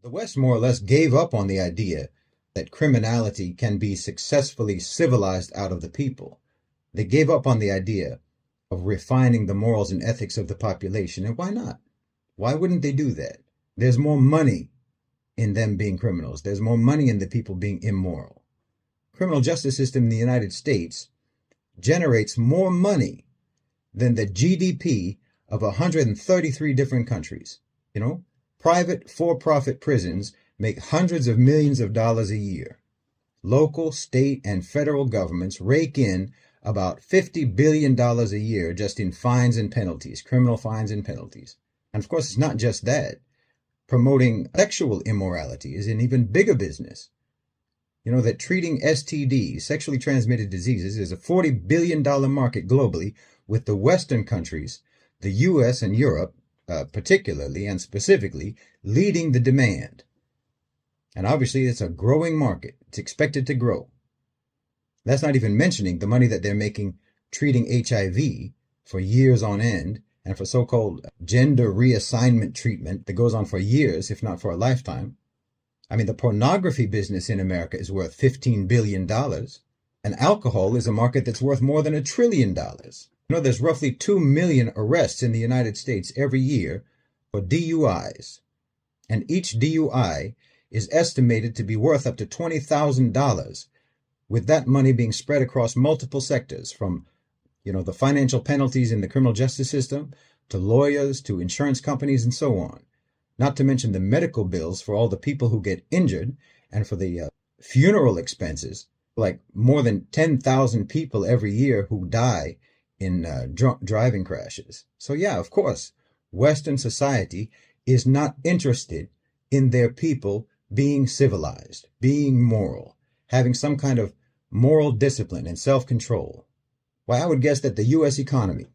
The West more or less gave up on the idea that criminality can be successfully civilized out of the people. They gave up on the idea of refining the morals and ethics of the population. And why not? Why wouldn't they do that? There's more money in them being criminals. There's more money in the people being immoral. Criminal justice system in the United States generates more money than the GDP of 133 different countries. You know, private for-profit prisons make hundreds of millions of dollars a year. Local, state, and federal governments rake in about $50 billion a year just in fines and penalties, criminal fines and penalties. And of course, it's not just that. Promoting sexual immorality is an even bigger business. You know that treating STDs, sexually transmitted diseases, is a $40 billion market globally, with the Western countries, the US and Europe, particularly and specifically, leading the demand. And obviously, it's a growing market. It's expected to grow. That's not even mentioning the money that they're making treating HIV for years on end, and for so-called gender reassignment treatment that goes on for years, if not for a lifetime. I mean, the pornography business in America is worth $15 billion, and alcohol is a market that's worth more than $1 trillion. You know, there's roughly 2 million arrests in the United States every year for DUIs, and each DUI is estimated to be worth up to $20,000, with that money being spread across multiple sectors, from the financial penalties in the criminal justice system, to lawyers, to insurance companies, and so on. Not to mention the medical bills for all the people who get injured, and for the funeral expenses, like more than 10,000 people every year who die in drunk driving crashes. So yeah, of course, Western society is not interested in their people being civilized, being moral, having some kind of moral discipline and self-control. Why, I would guess that the U.S. economy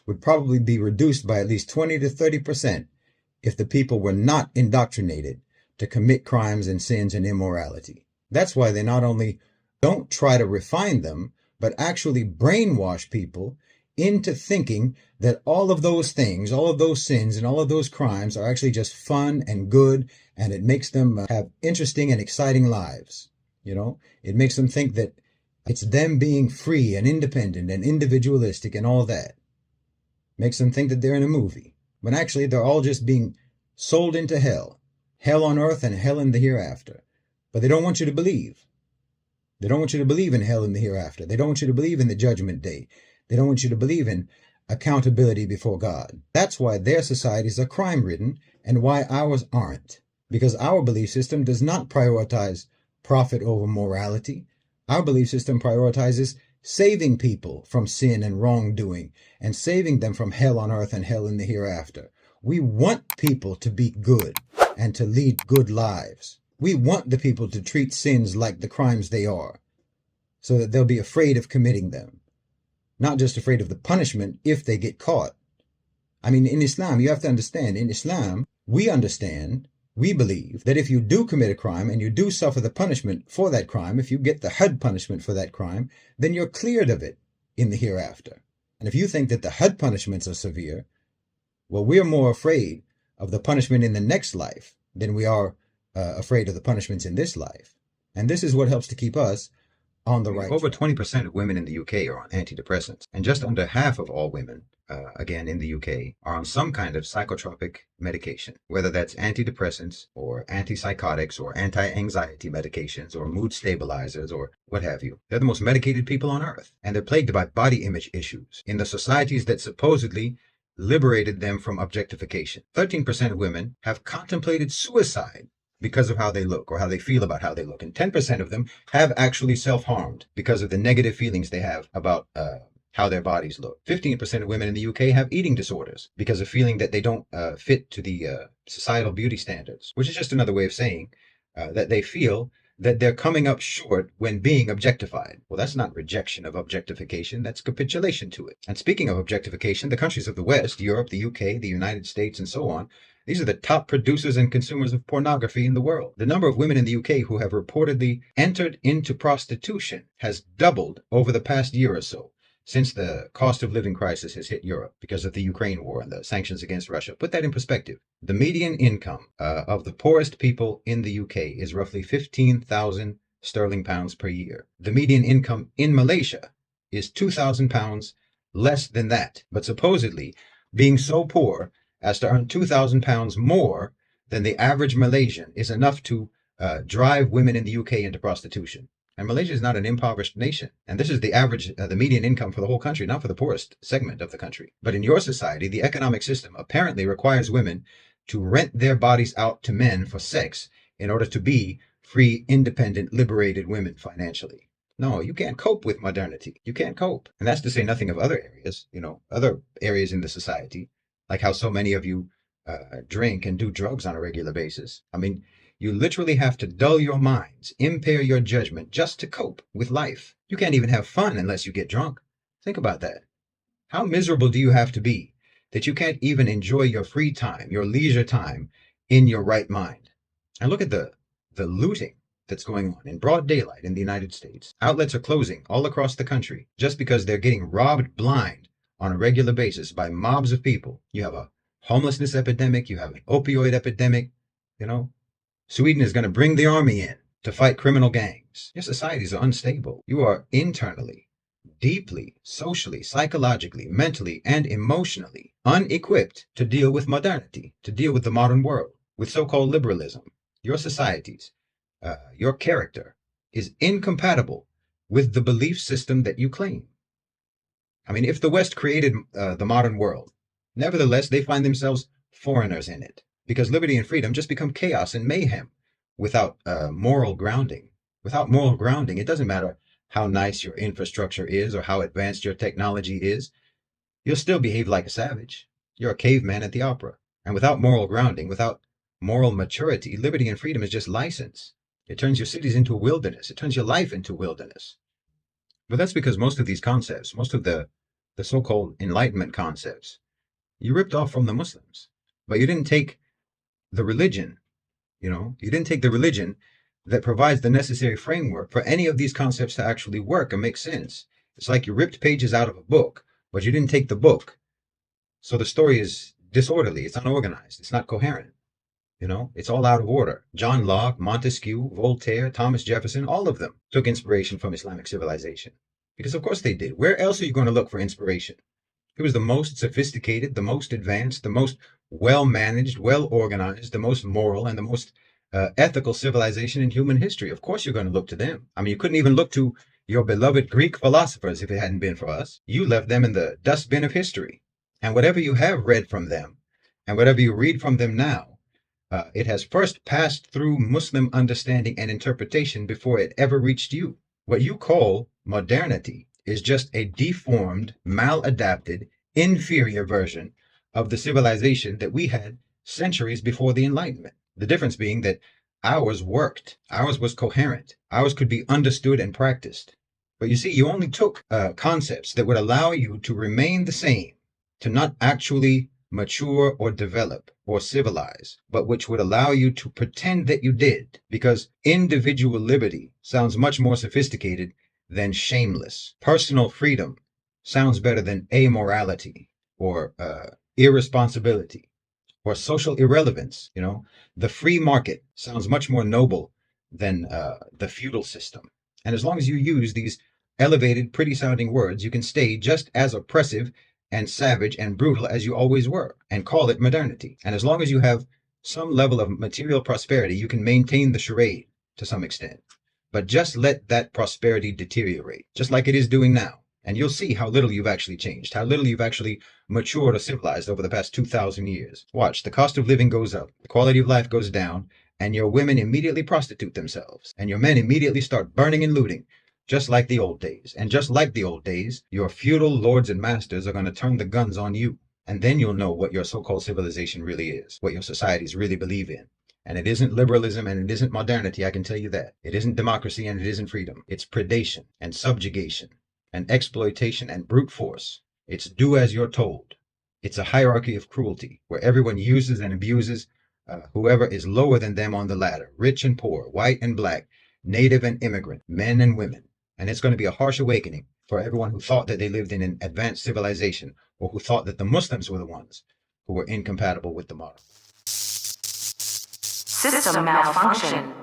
would probably be reduced by at least 20 to 30% if the people were not indoctrinated to commit crimes and sins and immorality. That's why they not only don't try to refine them, but actually brainwash people into thinking that all of those things, all of those sins and all of those crimes are actually just fun and good, and it makes them have interesting and exciting lives. It makes them think that it's them being free and independent and individualistic and all that. Makes them think that they're in a movie, when actually they're all just being sold into hell. Hell on earth and hell in the hereafter. But they don't want you to believe. They don't want you to believe in hell in the hereafter. They don't want you to believe in the judgment day. They don't want you to believe in accountability before God. That's why their societies are crime-ridden and why ours aren't. Because our belief system does not prioritize profit over morality. Our belief system prioritizes saving people from sin and wrongdoing, and saving them from hell on earth and hell in the hereafter. We want people to be good and to lead good lives. We want the people to treat sins like the crimes they are, so that they'll be afraid of committing them. Not just afraid of the punishment if they get caught. I mean, in Islam, you have to understand, in Islam, we believe that if you do commit a crime and you do suffer the punishment for that crime, if you get the HUD punishment for that crime, then you're cleared of it in the hereafter. And if you think that the HUD punishments are severe, well, we're more afraid of the punishment in the next life than we are afraid of the punishments in this life. And this is what helps to keep us on the right. Over 20% of women in the UK are on antidepressants, and just under half of all women, again in the UK, are on some kind of psychotropic medication, whether that's antidepressants or antipsychotics or anti-anxiety medications or mood stabilizers or what have you. They're the most medicated people on earth, and they're plagued by body image issues in the societies that supposedly liberated them from objectification. 13% of women have contemplated suicide because of how they look or how they feel about how they look. And 10% of them have actually self-harmed because of the negative feelings they have about how their bodies look. 15% of women in the UK have eating disorders because of feeling that they don't fit to the societal beauty standards, which is just another way of saying that they feel that they're coming up short when being objectified. Well, that's not rejection of objectification, that's capitulation to it. And speaking of objectification, the countries of the West, Europe, the UK, the United States, and so on, these are the top producers and consumers of pornography in the world. The number of women in the UK who have reportedly entered into prostitution has doubled over the past year or so. since the cost of living crisis has hit Europe because of the Ukraine war and the sanctions against Russia. Put that in perspective. The median income of the poorest people in the UK is roughly 15,000 sterling pounds per year. The median income in Malaysia is 2,000 pounds less than that. But supposedly, being so poor as to earn 2,000 pounds more than the average Malaysian is enough to drive women in the UK into prostitution. And Malaysia is not an impoverished nation. And this is the average, the median income for the whole country, not for the poorest segment of the country. But in your society, the economic system apparently requires women to rent their bodies out to men for sex in order to be free, independent, liberated women financially. No, you can't cope with modernity. You can't cope. And that's to say nothing of other areas, other areas in the society, like how so many of you drink and do drugs on a regular basis. I mean, you literally have to dull your minds, impair your judgment just to cope with life. You can't even have fun unless you get drunk. Think about that. How miserable do you have to be that you can't even enjoy your free time, your leisure time in your right mind? And look at the looting that's going on in broad daylight in the United States. Outlets are closing all across the country just because they're getting robbed blind on a regular basis by mobs of people. You have a homelessness epidemic, you have an opioid epidemic, Sweden is going to bring the army in to fight criminal gangs. Your societies are unstable. You are internally, deeply, socially, psychologically, mentally, and emotionally unequipped to deal with modernity, to deal with the modern world, with so-called liberalism. Your societies, your character is incompatible with the belief system that you claim. I mean, if the West created the modern world, nevertheless, they find themselves foreigners in it. Because liberty and freedom just become chaos and mayhem without moral grounding. Without moral grounding, it doesn't matter how nice your infrastructure is or how advanced your technology is. You'll still behave like a savage. You're a caveman at the opera. And without moral grounding, without moral maturity, liberty and freedom is just license. It turns your cities into a wilderness. It turns your life into a wilderness. But that's because most of these concepts, most of the so-called Enlightenment concepts, you ripped off from the Muslims. But you didn't take the religion, you didn't take the religion that provides the necessary framework for any of these concepts to actually work and make sense. It's like you ripped pages out of a book, but you didn't take the book. So the story is disorderly, it's unorganized, it's not coherent. It's all out of order. John Locke, Montesquieu, Voltaire, Thomas Jefferson, all of them took inspiration from Islamic civilization. Because of course they did. Where else are you going to look for inspiration? It was the most sophisticated, the most advanced, the most well-managed, well-organized, the most moral, and the most ethical civilization in human history. Of course you're going to look to them. I mean, you couldn't even look to your beloved Greek philosophers if it hadn't been for us. You left them in the dustbin of history. And whatever you have read from them, and whatever you read from them now, it has first passed through Muslim understanding and interpretation before it ever reached you. What you call modernity is just a deformed, maladapted, inferior version of the civilization that we had centuries before the Enlightenment. The difference being that ours worked, ours was coherent, ours could be understood and practiced. But you see, you only took concepts that would allow you to remain the same, to not actually mature or develop or civilize, but which would allow you to pretend that you did, because individual liberty sounds much more sophisticated than shameless. Personal freedom sounds better than amorality or irresponsibility or social irrelevance. The free market sounds much more noble than the feudal system. And as long as you use these elevated, pretty sounding words, you can stay just as oppressive and savage and brutal as you always were and call it modernity. And as long as you have some level of material prosperity, you can maintain the charade to some extent. But just let that prosperity deteriorate, just like it is doing now. And you'll see how little you've actually changed, how little you've actually matured or civilized over the past 2,000 years. Watch, the cost of living goes up, the quality of life goes down, and your women immediately prostitute themselves, and your men immediately start burning and looting, just like the old days. And just like the old days, your feudal lords and masters are going to turn the guns on you. And then you'll know what your so-called civilization really is, what your societies really believe in. And it isn't liberalism and it isn't modernity, I can tell you that. It isn't democracy and it isn't freedom. It's predation and subjugation and exploitation and brute force. It's do as you're told. It's a hierarchy of cruelty where everyone uses and abuses whoever is lower than them on the ladder, rich and poor, white and black, native and immigrant, men and women. And it's going to be a harsh awakening for everyone who thought that they lived in an advanced civilization, or who thought that the Muslims were the ones who were incompatible with the model. System malfunction.